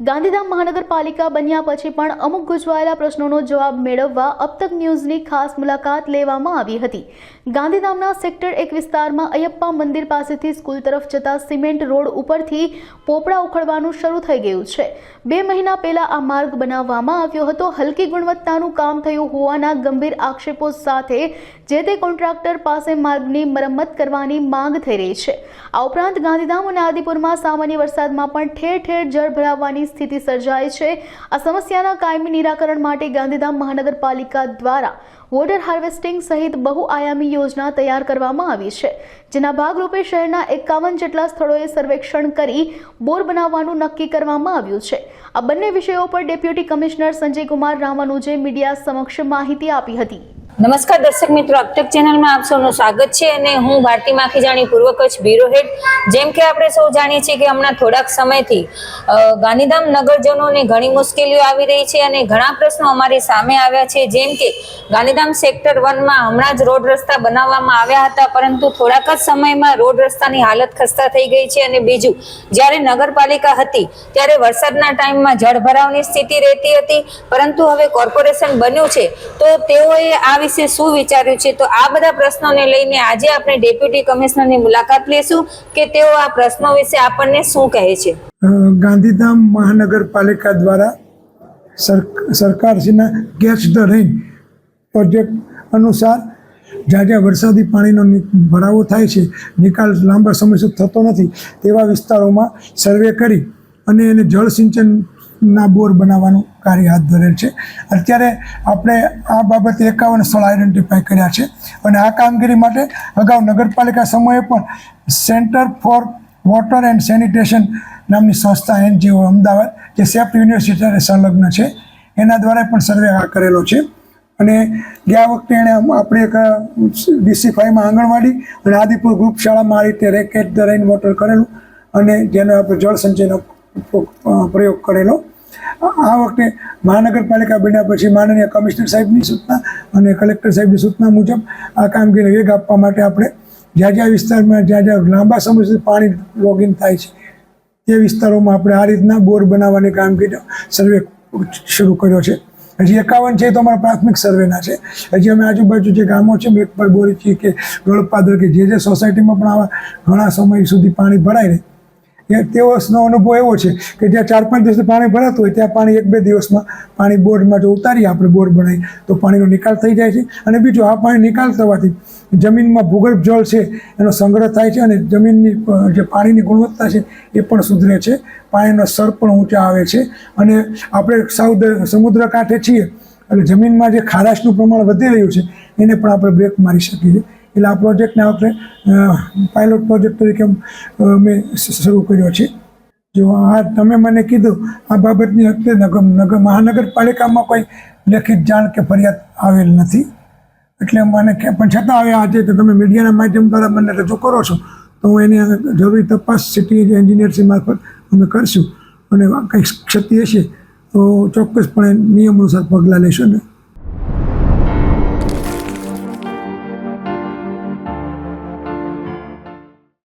ગાંધીધામ મહાનગરપાલિકા બન્યા પછી પણ અમુક ગૂંચવાયેલા પ્રશ્નોનો જવાબ મેળવવા અબ તક ન્યૂઝની ખાસ મુલાકાત લેવામાં આવી હતી। ગાંધીધામના સેક્ટર 1 વિસ્તારમાં અયપ્પા મંદિર પાસેથી સ્કૂલ તરફ જતા સિમેન્ટ રોડ ઉપરથી પોપડા ઉખડવાનું શરૂ થઈ ગયું છે। 2 મહિના પહેલા આ માર્ગ બનાવવામાં આવ્યો હતો। હલકી ગુણવત્તાનું કામ થયું હોવાના ગંભીર આક્ષેપો સાથે જે તે કોન્ટ્રાક્ટર પાસે માર્ગની મરમ્મત કરવાની માંગ થઈ રહી છે। આ ઉપરાંત ગાંધીધામ અને આદિપુરમાં સામાન્ય વરસાદમાં પણ ઠેર ઠેર જળ ભરાવાની સ્થિતિ સર્જાય છે। આ સમસ્યાના કાયમી નિરાકરણ માટે ગાંધીધામ મહાનગરપાલિકા દ્વારા વોટર હાર્વેસ્ટિંગ સહિત બહુઆયામી યોજના તૈયાર કરવામાં આવી છે, જેના ભાગરૂપે શહેરના 51 જેટલા સ્થળોએ સર્વેક્ષણ કરી બોર બનાવવાનું નક્કી કરવામાં આવ્યું છે। આ બંને વિષયો પર ડેપ્યુટી કમિશનર સંજય કુમાર રામાનુજે મીડિયા સમક્ષ માહિતી આપી હતી। નમસ્કાર દર્શક મિત્રો, અબતક ચેનલમાં આપ સૌનું સ્વાગત છે અને હું ભારતી માખીજાણી, પૂર્વ કચ્છ બ્યુરો હેડ। જેમ કે આપણે સૌ જાણીએ છીએ કે હમણાં થોડાક સમયથી ગાંધીધામ નગરજનોને ઘણી મુશ્કેલીઓ આવી રહી છે અને ઘણા પ્રશ્નો અમારી સામે આવ્યા છે। જેમ કે ગાંધીધામ સેક્ટર 1માં હમણાં જ રોડ રસ્તા બનાવવામાં આવ્યા હતા, પરંતુ થોડાક જ સમયમાં રોડ રસ્તાની હાલત ખસ્તા થઈ ગઈ છે। અને બીજું, જ્યારે નગરપાલિકા હતી ત્યારે વરસાદના ટાઈમમાં જળભરાવની સ્થિતિ રહેતી હતી, પરંતુ હવે કોર્પોરેશન બન્યું છે તો તેઓએ આ વિશે શું વિચાર્યું છે, તો આ બધા પ્રશ્નોને લઈને આજે આપણે ડેપ્યુટી કમિશનરની મુલાકાત લેશું કે તેઓ આ પ્રશ્નો વિશે આપણને શું કહે છે। ગાંધીધામ મહાનગરપાલિકા દ્વારા સરકારશ્રીના કેચ ધ રેઇન પ્રોજેક્ટ અનુસાર જ્યાં વરસાદી પાણીનો ભરાવો થાય છે, નિકાલ લાંબા સમય સુધી થતો નથી તેવા વિસ્તારોમાં સર્વે કરી અને એને જળ સિંચનના બોર બનાવવાનું કાર્ય હાથ ધરેલ છે। અત્યારે આપણે આ બાબતે 51 સ્થળ આઈડેન્ટિફાઈ કર્યા છે અને આ કામગીરી માટે અગાઉ નગરપાલિકા સમયે પણ centre for water and sanitation નામની સંસ્થા NGO અમદાવાદ, જે સેફ્ટ યુનિવર્સિટી સંલગ્ન છે, એના દ્વારા પણ સર્વે કરેલો છે। અને ગયા વખતે એણે આપણે એક DC5માં આંગણવાડી અને આદિપુર ગ્રુપ શાળામાં આ રીતે રેકેટ ધ રેઇન વોટર કરેલું અને જેનો આપણે જળ સંચયનો પ્રયોગ કરેલો। આ વખતે મહાનગરપાલિકા બન્યા પછી માનનીય કમિશનર સાહેબની સૂચના અને કલેક્ટર સાહેબની સૂચના મુજબ આ કામગીરીને વેગ આપવા માટે આપણે જ્યાં વિસ્તારમાં જ્યાં લાંબા સમય સુધી પાણી લોગિન થાય છે તે વિસ્તારોમાં આપણે આ રીતના બોર બનાવવાની કામગીરી સર્વે શરૂ કર્યો છે। હજી 51 છે તો અમારા પ્રાથમિક સર્વેના છે। હજી અમે આજુબાજુ જે ગામો છે, મેઘપર, બોરીચી કે ગળપાદર કે જે સોસાયટીમાં પણ આવા ઘણા સમય સુધી પાણી ભરાય રહે, તેઓનો અનુભવ એવો છે કે જ્યાં 4-5 દિવસથી પાણી ભરાતું હોય ત્યાં પાણી 1-2 દિવસમાં પાણી બોર્ડમાં જો ઉતારીએ આપણે બોર બનાવી તો પાણીનો નિકાલ થઈ જાય છે। અને બીજું, આ પાણી નિકાલ થવાથી જમીનમાં ભૂગર્ભ જળ છે એનો સંગ્રહ થાય છે અને જમીનની જે પાણીની ગુણવત્તા છે એ પણ સુધરે છે, પાણીનો સ્તર પણ ઊંચા આવે છે। અને આપણે સમુદ્ર કાંઠે છીએ એટલે જમીનમાં જે ખારાશનું પ્રમાણ વધી રહ્યું છે એને પણ આપણે બ્રેક મારી શકીએ છીએ। એટલે આ પ્રોજેક્ટને આપણે પાયલોટ પ્રોજેક્ટ તરીકે મેં શરૂ કર્યો છે। જો આ તમે મને કીધું આ બાબતની અત્યારે મહાનગરપાલિકામાં કોઈ લેખિત જાણ કે ફરિયાદ આવેલ નથી, એટલે મને પણ છતાં હવે આજે તો તમે મીડિયાના માધ્યમ દ્વારા મને રજૂ કરો છો તો હું એની જરૂરી તપાસ સિટી એન્જિનિયરશ્રી મારફત અમે કરશું અને કંઈક ક્ષતિ હશે તો ચોક્કસપણે નિયમ અનુસાર પગલાં લેશું ને।